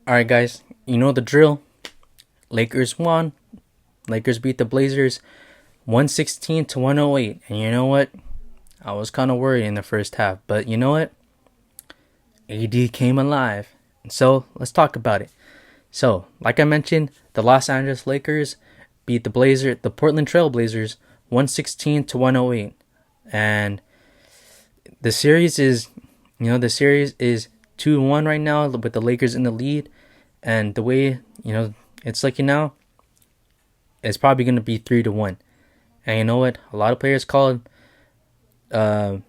Alright, guys, you know the drill. Lakers won. Lakers beat the Blazers 116 to 108. And you know what? I was kind of worried in the first half. But you know what? AD came alive. And so, let's talk about it. So, like I mentioned, the Los Angeles Lakers beat the Portland Trail Blazers 116 to 108. And the series is, the series is 2-1 right now with the Lakers in the lead. And the way, it's looking now, it's probably going to be 3-1. And you know what? A lot of players called for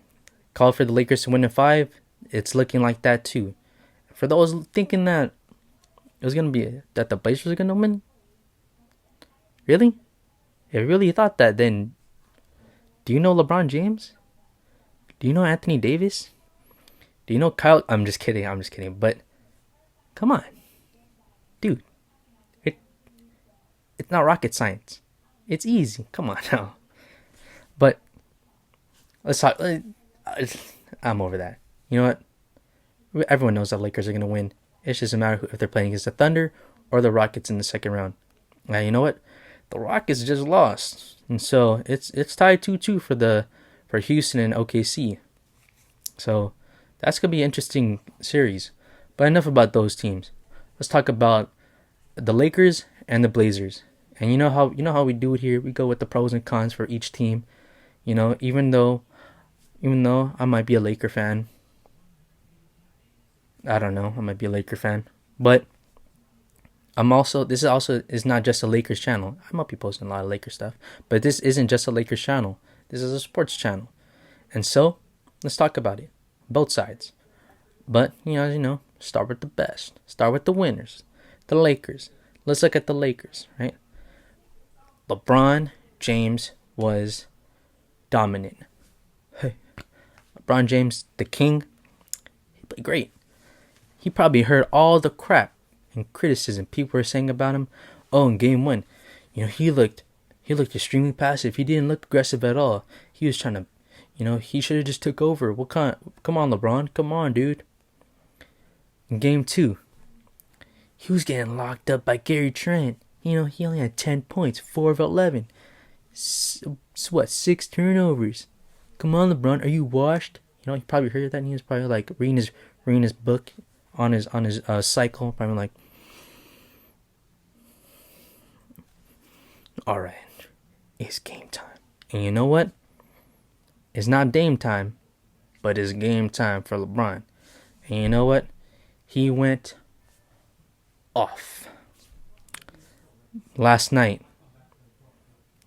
the Lakers to win in 5. It's looking like that too. For those thinking that it was going to be that the Blazers are going to win, really? If you really thought that, then do you know LeBron James? Do you know Anthony Davis? Do you know Kyle? I'm just kidding. But come on, dude. It's not rocket science. It's easy. Come on now. But let's talk. I'm over that. You know what? Everyone knows that Lakers are going to win. It's just a matter if they're playing against the Thunder or the Rockets in the second round. Now, you know what? The Rockets just lost. And so it's tied 2-2 for Houston and OKC. So that's going to be an interesting series. But enough about those teams. Let's talk about the Lakers and the Blazers. And you know how we do it here. We go with the pros and cons for each team. Even though I might be a Laker fan. I don't know. I might be a Laker fan, but this is not just a Lakers channel. I might be posting a lot of Lakers stuff, but this isn't just a Lakers channel. This is a sports channel, and so let's talk about it, both sides. But start with the best. Start with the winners, the Lakers. Let's look at the Lakers, right? LeBron James was dominant. Hey, LeBron James, the king, he played great. He probably heard all the crap and criticism people were saying about him. Oh, in game 1, he looked extremely passive. He didn't look aggressive at all. He was trying to, he should have just took over. Come on, LeBron. Come on, dude. In game 2, he was getting locked up by Gary Trent. He only had 10 points, 4 of 11. 6 turnovers. Come on, LeBron. Are you washed? He probably heard that and he was probably like reading his book on his cycle. Probably like, all right, it's game time. And you know what? It's not Dame time, but it's game time for LeBron. And you know what? He went off last night.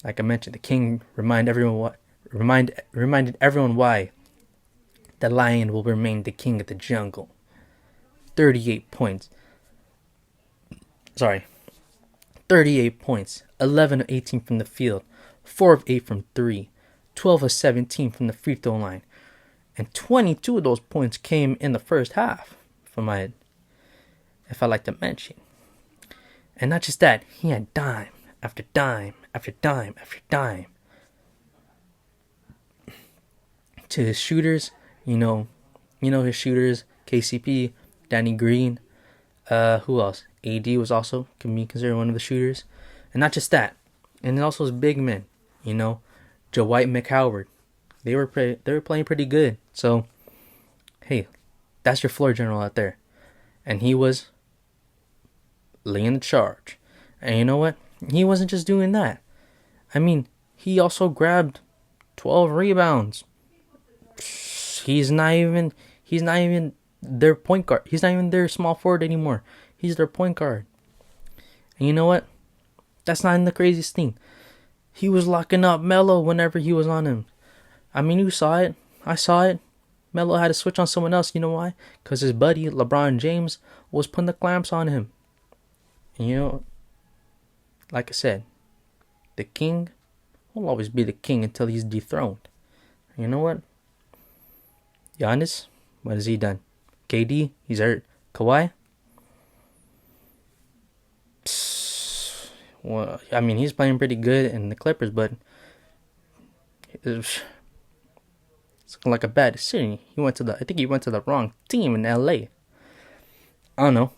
Like I mentioned, the King reminded everyone why the Lion will remain the king of the jungle. 38 points. 38 points. 11 of 18 from the field. 4 of 8 from 3. 12 of 17 from the free throw line. And 22 of those points came in the first half, if I like to mention. And not just that, he had dime after dime after dime after dime. To his shooters, his shooters, KCP, Danny Green, who else? AD can be considered one of the shooters. And not just that, and then also his big men, Dwight McHoward. They were playing pretty good. So, hey, that's your floor general out there. And he was leading the charge. And you know what? He wasn't just doing that. I mean, he also grabbed 12 rebounds. He's not even their point guard. He's not even their small forward anymore. He's their point guard. And you know what? That's not even the craziest thing. He was locking up Melo whenever he was on him. I mean, you saw it. I saw it. Melo had to switch on someone else. You know why? Because his buddy, LeBron James, was putting the clamps on him. And like I said, the king will always be the king until he's dethroned. You know what? Giannis, what has he done? KD, he's hurt. Kawhi? Well, I mean, he's playing pretty good in the Clippers, but it's looking like a bad decision. I think he went to the wrong team in LA. I don't know.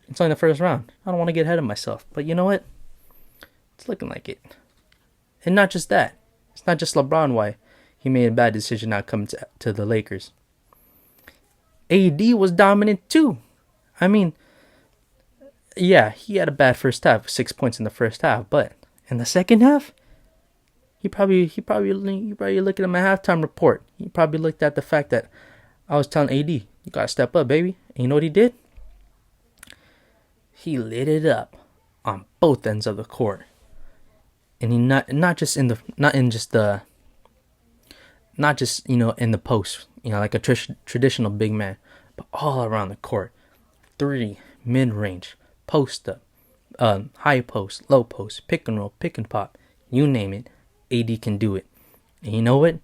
It's only the first round. I don't want to get ahead of myself. But you know what? It's looking like it. And not just that. It's not just LeBron why he made a bad decision not coming to the Lakers. AD was dominant too. I mean, yeah, he had a bad first half, 6 points in the first half, but in the second half, he probably looked at my halftime report. He probably looked at the fact that I was telling AD, you gotta step up, baby. And you know what he did? He lit it up on both ends of the court, and he not just in the post, like a traditional big man, but all around the court. 3, mid-range, post up, high post, low post, pick and roll, pick and pop, you name it, AD can do it. And you know what?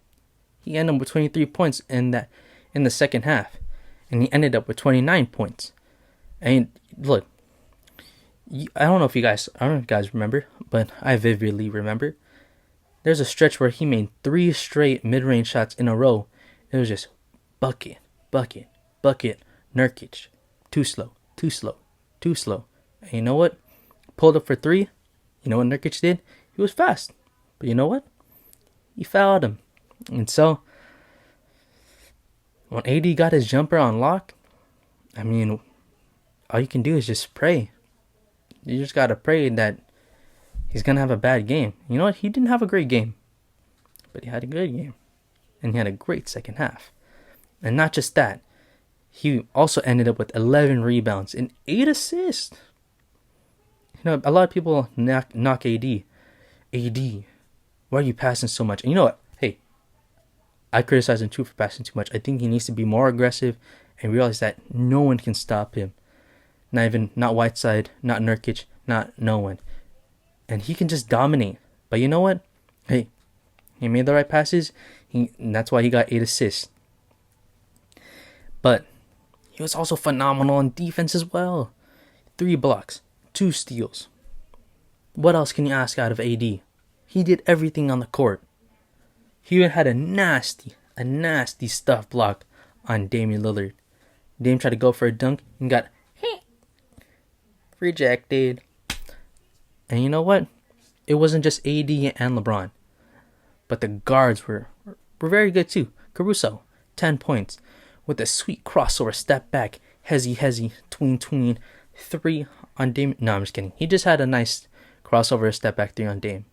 He ended up with 23 points in the second half, and he ended up with 29 points. And look, I don't know if you guys remember, but I vividly remember. There's a stretch where he made 3 straight mid-range shots in a row. It was just bucket, bucket, bucket, Nurkic. Too slow. And you know what? Pulled up for 3. You know what Nurkic did? He was fast. But you know what? He fouled him. And so, when AD got his jumper on lock, I mean, all you can do is just pray. You just got to pray that he's going to have a bad game. You know what? He didn't have a great game. But he had a good game. And he had a great second half. And not just that. He also ended up with 11 rebounds and 8 assists. A lot of people knock AD. AD, why are you passing so much? And you know what? Hey, I criticize him too for passing too much. I think he needs to be more aggressive and realize that no one can stop him. Not Whiteside, not Nurkic, no one. And he can just dominate. But you know what? Hey, he made the right passes. And that's why he got 8 assists. But he was also phenomenal on defense as well. 3 blocks, 2 steals. What else can you ask out of AD? He did everything on the court. He even had a nasty stuff block on Damian Lillard. Dame tried to go for a dunk and got rejected. And you know what? It wasn't just AD and LeBron, but the guards were very good too. Caruso, 10 points with a sweet crossover step back, hezzy, tween, 3 on Dame. No, I'm just kidding. He just had a nice crossover step back 3 on Dame.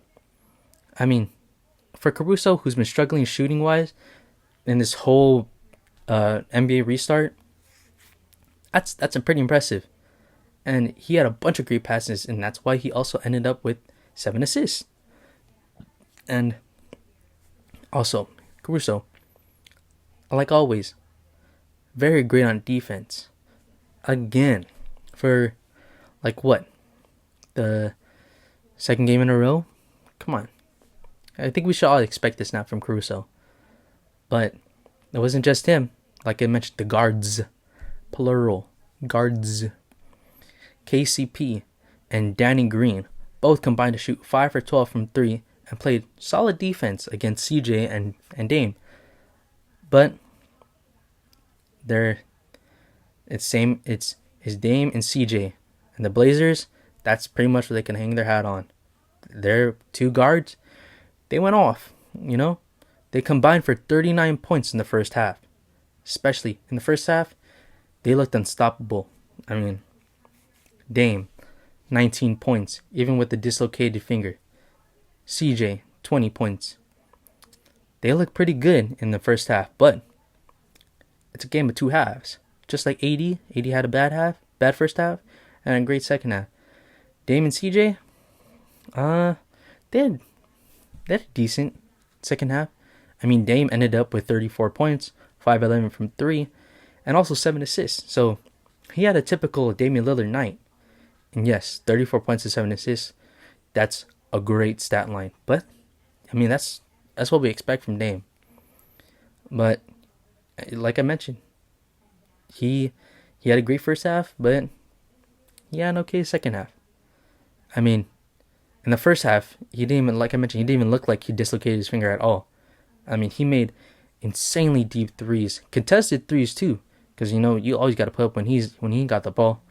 I mean, for Caruso, who's been struggling shooting wise in this whole NBA restart, that's pretty impressive. And he had a bunch of great passes, and that's why he also ended up with 7 assists. And also, Caruso, like always, very great on defense. Again, for the second game in a row? Come on. I think we should all expect this now from Caruso. But it wasn't just him. Like I mentioned, the guards. Plural. Guards. KCP and Danny Green both combined to shoot 5 for 12 from 3 and played solid defense against CJ and Dame. But it's Dame and CJ. And the Blazers, that's pretty much what they can hang their hat on. Their 2 guards, they went off, They combined for 39 points in the first half. Especially in the first half, they looked unstoppable. I mean, Dame, 19 points, even with the dislocated finger. CJ, 20 points. They look pretty good in the first half, but it's a game of 2 halves. Just like AD had a bad first half, and a great second half. Dame and CJ, they had a decent second half. I mean, Dame ended up with 34 points, 5-11 from 3, and also 7 assists. So he had a typical Damian Lillard night. And yes, 34 points and 7 assists. That's a great stat line. But I mean, that's what we expect from Dame. But like I mentioned, he had a great first half, but he had an okay second half. I mean, in the first half, he didn't even look like he dislocated his finger at all. I mean, he made insanely deep threes, contested threes too, because you always got to put up when he got the ball.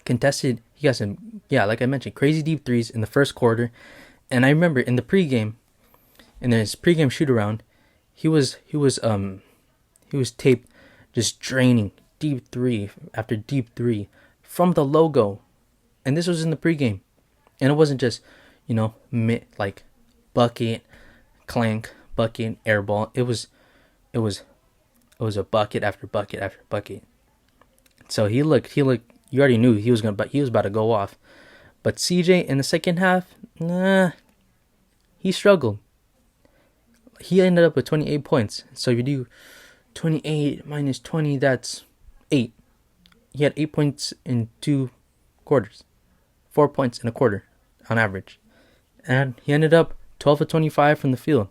contested. He got some, yeah, like I mentioned, crazy deep threes in the first quarter. And I remember in his pregame shoot around, he was taped just draining deep three after deep three from the logo, and this was in the pregame, and it wasn't just like bucket, clank, bucket, air ball. It was a bucket after bucket after bucket. So he looked. You already knew he was about to go off. But CJ in the second half, nah, he struggled. He ended up with 28 points. So if you do 28 minus 20, that's 8. He had 8 points in 2 quarters. 4 points in a quarter on average. And he ended up 12 of 25 from the field.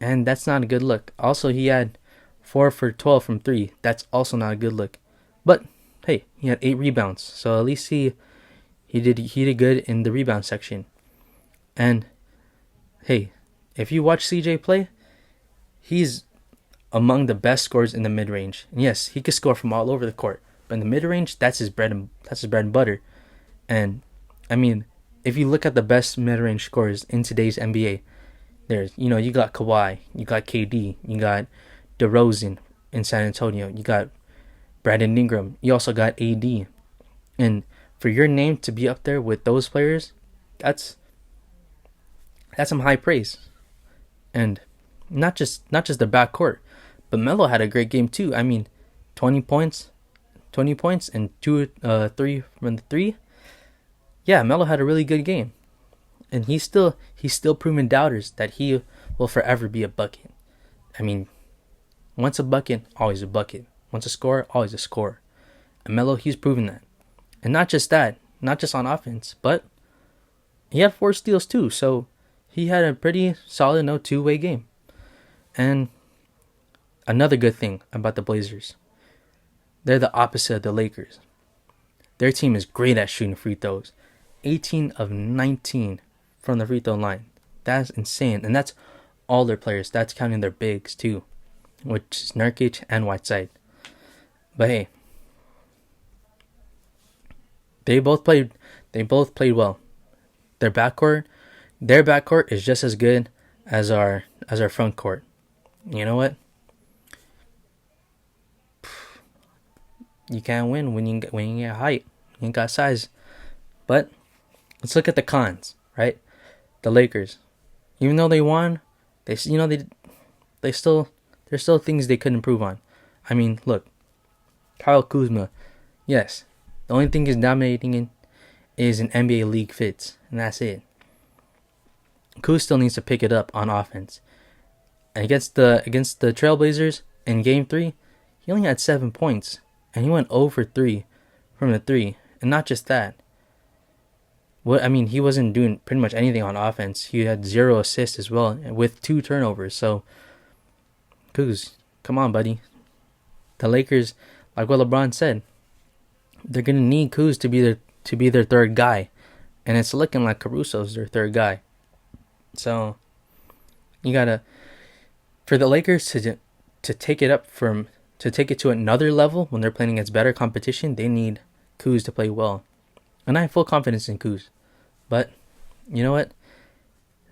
And that's not a good look. Also, he had 4 for 12 from 3. That's also not a good look. But hey, he had 8 rebounds. So at least he did good in the rebound section. And hey, if you watch CJ play, he's among the best scorers in the mid-range. And yes, he can score from all over the court, but in the mid-range, that's his bread and butter. And I mean, if you look at the best mid-range scorers in today's NBA, there's you got Kawhi, you got KD, you got DeRozan in San Antonio, you got Brandon Ingram, you also got AD. And for your name to be up there with those players, that's some high praise. And not just the backcourt, but Melo had a great game too. I mean, 20 points and 3 from the 3. Yeah, Melo had a really good game. And he's still proving doubters that he will forever be a bucket. I mean, once a bucket, always a bucket. Once a scorer, always a scorer. And Melo, he's proven that. And not just that, not just on offense, but he had 4 steals too. So he had a pretty solid two-way game. And another good thing about the Blazers, they're the opposite of the Lakers. Their team is great at shooting free throws. 18 of 19 from the free throw line. That's insane. And that's all their players. That's counting their bigs too, which is Nurkic and Whiteside. But hey, they both played well. Their backcourt is just as good as our front court. You know what? You can't win when you get height. You ain't got size. But let's look at the cons, right? The Lakers, even though they won, there's still things they could improve on. I mean, look, Kyle Kuzma, yes, the only thing he's dominating in is an NBA league fits, and that's it. Kuz still needs to pick it up on offense. And against the Trailblazers in Game 3, he only had 7 points, and he went 0 for 3 from the 3. And not just that. He wasn't doing pretty much anything on offense. He had 0 assists as well, with 2 turnovers. So, Kuz, come on, buddy. The Lakers, like what LeBron said, they're gonna need Kuz to be their third guy, and it's looking like Caruso's their third guy. So, you gotta, for the Lakers to take it to another level when they're playing against better competition, they need Kuz to play well. And I have full confidence in Kuz. But, you know what?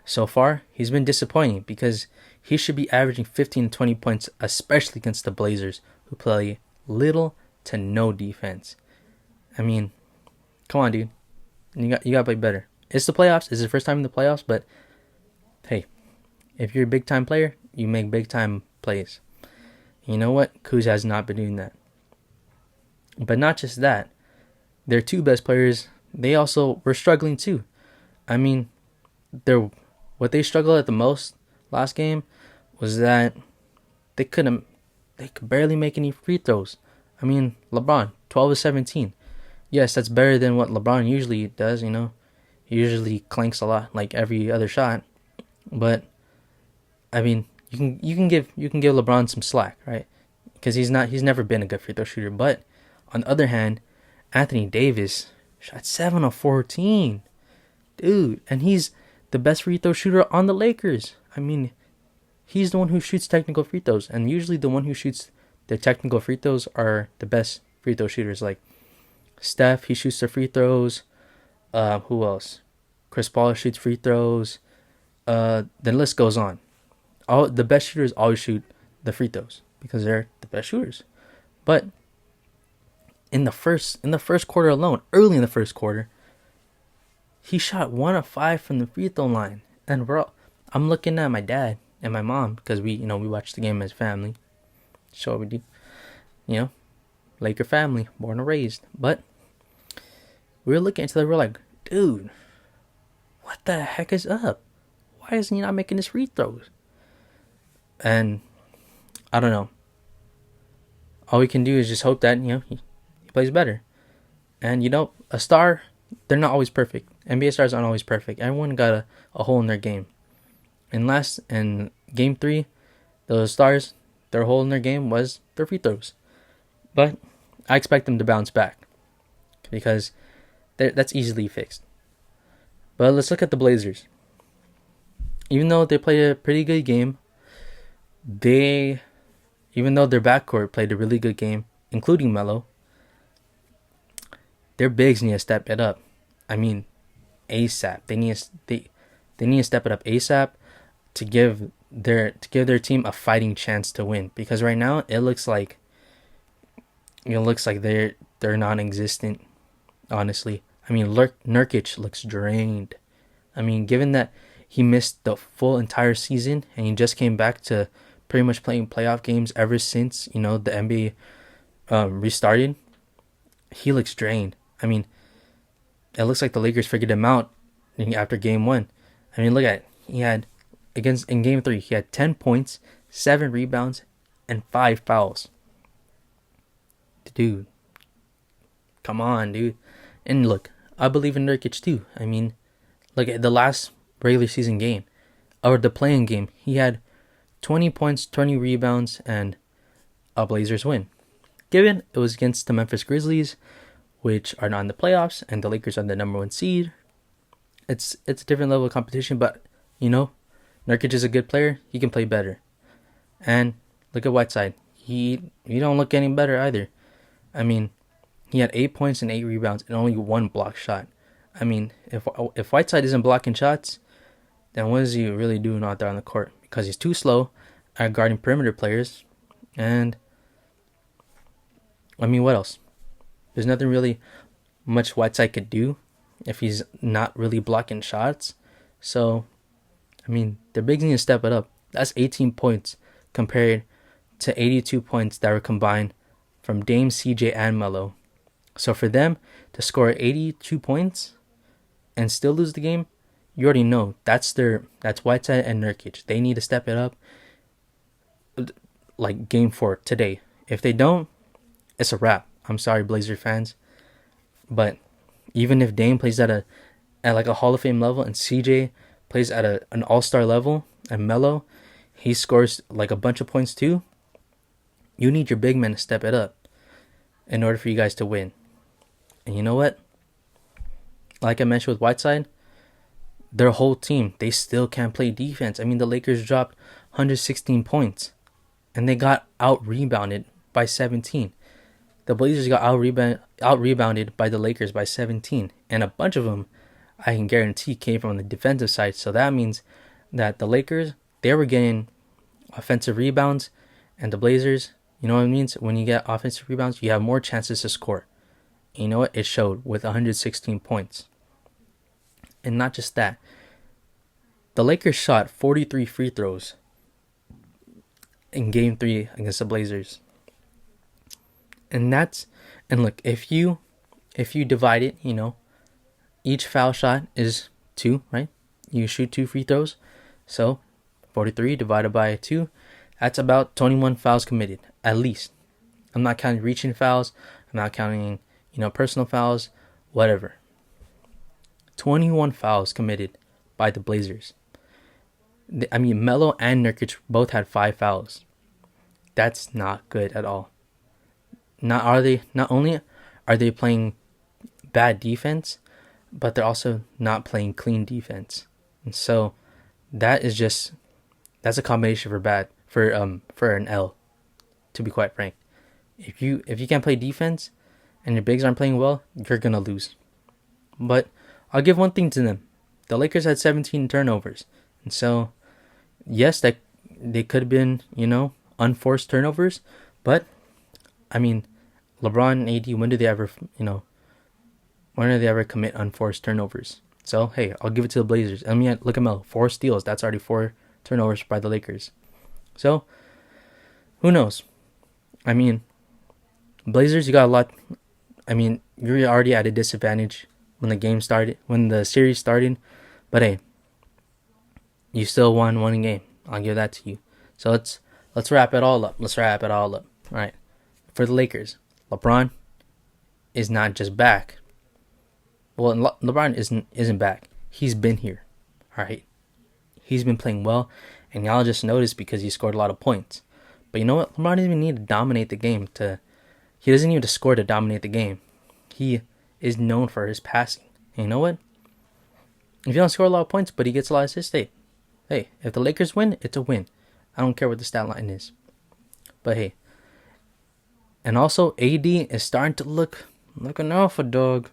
So far, he's been disappointing because he should be averaging 15 to 20 points, especially against the Blazers, who play little to no defense. I mean, come on, dude. You got to play better. It's the playoffs. It's the first time in the playoffs, but hey, if you're a big-time player, you make big-time plays. You know what? Kuz has not been doing that. But not just that. Their 2 best players, they also were struggling too. I mean, what they struggled at the most last game was that they could barely make any free throws. I mean, LeBron, 12 of 17. Yes, that's better than what LeBron usually does, He usually clanks a lot, like every other shot. But I mean, you can give LeBron some slack, right? Because he's never been a good free throw shooter. But on the other hand, Anthony Davis shot 7 of 14. Dude, and he's the best free throw shooter on the Lakers. I mean, he's the one who shoots technical free throws. And usually the one who shoots the technical free throws are the best free throw shooters. Like, Steph, he shoots the free throws. Who else? Chris Paul shoots free throws. The list goes on. All the best shooters always shoot the free throws because they're the best shooters. But in the first quarter alone, early in the first quarter, he shot 1 of 5 from the free throw line, and I'm looking at my dad and my mom because we watch the game as family. Show what we do, Laker family, born and raised. But we were looking into we're like, dude, what the heck is up? Why isn't he not making his free throws? And I don't know. All we can do is just hope that he plays better. And a star, they're not always perfect. NBA stars aren't always perfect. Everyone got a hole in their game. In game 3, those stars, their hole in their game was their free throws. But I expect them to bounce back because that's easily fixed. But let's look at the Blazers. Even though they played a pretty good game, even though their backcourt played a really good game, including Melo, their bigs need to step it up. I mean, ASAP. They need to step it up ASAP to give their team a fighting chance to win. Because right now it looks like they're non-existent. Honestly, I mean, Nurkic looks drained. I mean, given that he missed the full entire season and he just came back to pretty much playing playoff games ever since the NBA restarted, he looks drained. I mean, it looks like the Lakers figured him out after game 1. I mean, look at it. He had in game 3, he had 10 points, 7 rebounds, and 5 fouls. Dude, come on, dude. And look, I believe in Nurkic too. I mean, look at the last regular season game, or the playing game. He had 20 points, 20 rebounds, and a Blazers win. Given it was against the Memphis Grizzlies, which are not in the playoffs, and the Lakers are the number 1 seed. It's a different level of competition, but Nurkic is a good player. He can play better. And look at Whiteside. He don't look any better either. I mean, he had 8 points and 8 rebounds and only 1 block shot. I mean, if Whiteside isn't blocking shots, then what is he really doing out there on the court? Because he's too slow at guarding perimeter players. And I mean, what else? There's nothing really much Whiteside could do if he's not really blocking shots. So, I mean, the bigs need to step it up. That's 18 points compared to 82 points that were combined from Dame, CJ, and Melo. So for them to score 82 points and still lose the game, you already know that's Whiteside and Nurkic. They need to step it up like game 4 today. If they don't, it's a wrap. I'm sorry, Blazer fans. But even if Dame plays at like a Hall of Fame level and CJ plays at an all-star level and Melo, he scores like a bunch of points too, you need your big men to step it up in order for you guys to win. And you know what? Like I mentioned with Whiteside, their whole team, they still can't play defense. I mean, the Lakers dropped 116 points and they got out-rebounded by 17. The Blazers got out-rebounded by the Lakers by 17. And a bunch of them, I can guarantee, came from the defensive side. So that means that the Lakers, they were getting offensive rebounds. And the Blazers, you know what it means? When you get offensive rebounds, you have more chances to score. And you know what? It showed with 116 points. And not just that. The Lakers shot 43 free throws in Game 3 against the Blazers. And look, if you divide it, each foul shot is 2, right? You shoot 2 free throws. So 43 divided by 2, that's about 21 fouls committed, at least. I'm not counting reaching fouls. I'm not counting, personal fouls, whatever. 21 fouls committed by the Blazers. I mean, Melo and Nurkic both had 5 fouls. That's not good at all. Not only are they playing bad defense, but they're also not playing clean defense. And so that's a combination for an L, to be quite frank. If you can't play defense and your bigs aren't playing well, you're gonna lose. But I'll give one thing to them: the Lakers had 17 turnovers, and so yes, that they could have been unforced turnovers, but I mean, LeBron and AD, when do they ever commit unforced turnovers? So hey, I'll give it to the Blazers. I mean, look at Melo, 4 steals. That's already 4 turnovers by the Lakers. So who knows? I mean, Blazers, you got a lot. I mean, you're already at a disadvantage when the series started. But hey, you still won one game. I'll give that to you. So let's wrap it all up. All right. For the Lakers, LeBron is not just back. Well, LeBron isn't back. He's been here. All right. He's been playing well, and y'all just noticed because he scored a lot of points. But you know what? LeBron doesn't even need to dominate the game he doesn't need to score to dominate the game. He is known for his passing. And you know what? If you don't score a lot of points, but he gets a lot of assists, hey, if the Lakers win, it's a win. I don't care what the stat line is. But hey. And also, AD is starting to look like an alpha dog.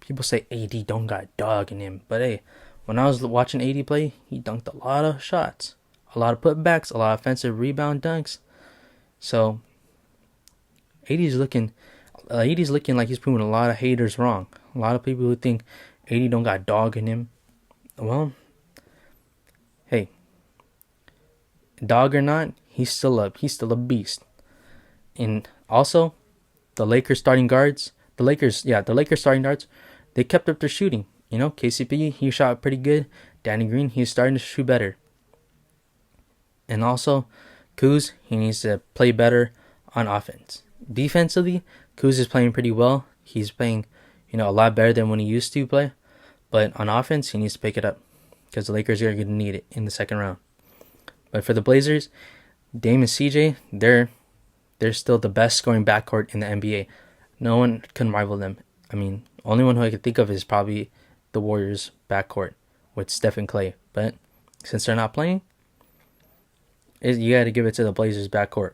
People say AD don't got dog in him. But hey, when I was watching AD play, he dunked a lot of shots. A lot of putbacks, a lot of offensive rebound dunks. So, AD's looking like he's proving a lot of haters wrong. A lot of people who think AD don't got dog in him. Well, hey, dog or not, he's still a beast. And also, the Lakers starting guards, they kept up their shooting. KCP, he shot pretty good. Danny Green, he's starting to shoot better. And also, Kuz, he needs to play better on offense. Defensively, Kuz is playing pretty well. He's playing, a lot better than when he used to play. But on offense, he needs to pick it up because the Lakers are going to need it in the second round. But for the Blazers, Dame and CJ, they're still the best scoring backcourt in the NBA. No one can rival them. I mean, only one who I can think of is probably the Warriors backcourt with Steph and Clay. But since they're not playing, you got to give it to the Blazers backcourt.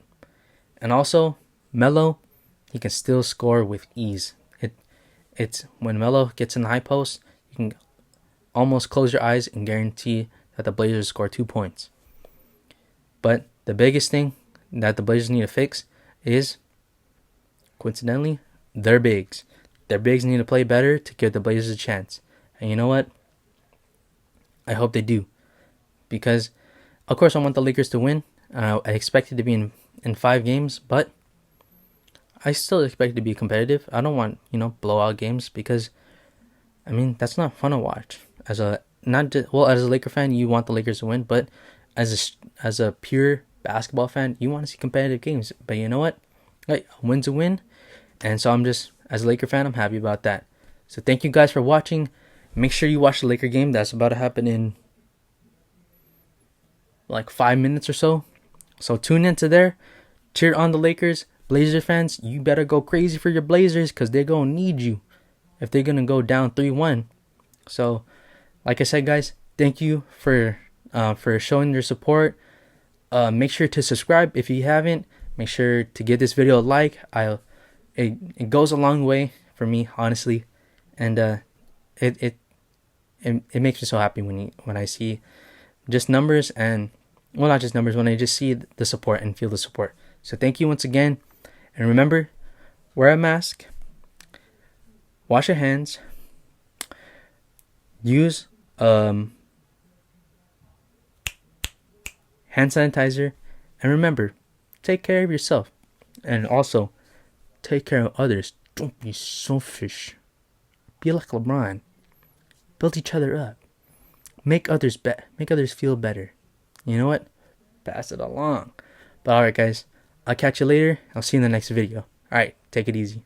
And also, Melo, he can still score with ease. It's when Melo gets in the high post, you can almost close your eyes and guarantee that the Blazers score 2 points. But the biggest thing that the Blazers need to fix is, coincidentally, their bigs. Their bigs need to play better to give the Blazers a chance. And you know what? I hope they do. Because, of course, I want the Lakers to win. I expect it to be in 5 games, but I still expect it to be competitive. I don't want, blowout games because, I mean, that's not fun to watch. As a Laker fan, you want the Lakers to win, but as a pure basketball fan, you want to see competitive games. But you know what? A win's a win. And so as a Laker fan, I'm happy about that. So thank you guys for watching. Make sure you watch the Laker game. That's about to happen in 5 minutes or so. So tune into there. Cheer on the Lakers. Blazer fans, you better go crazy for your Blazers because they're going to need you if they're going to go down 3-1. So, like I said, guys, thank you for showing your support. Make sure to subscribe if you haven't. Make sure to give this video a like. It goes a long way for me, honestly, and it makes me so happy when I see just numbers and not just numbers, when I just see the support and feel the support. So thank you once again, and remember, wear a mask, wash your hands, use hand sanitizer, and remember, take care of yourself, and also take care of others. Don't be selfish. Be like LeBron. Build each other up. Make others feel better. You know what? Pass it along. But alright, guys, I'll catch you later. I'll see you in the next video. Alright, take it easy.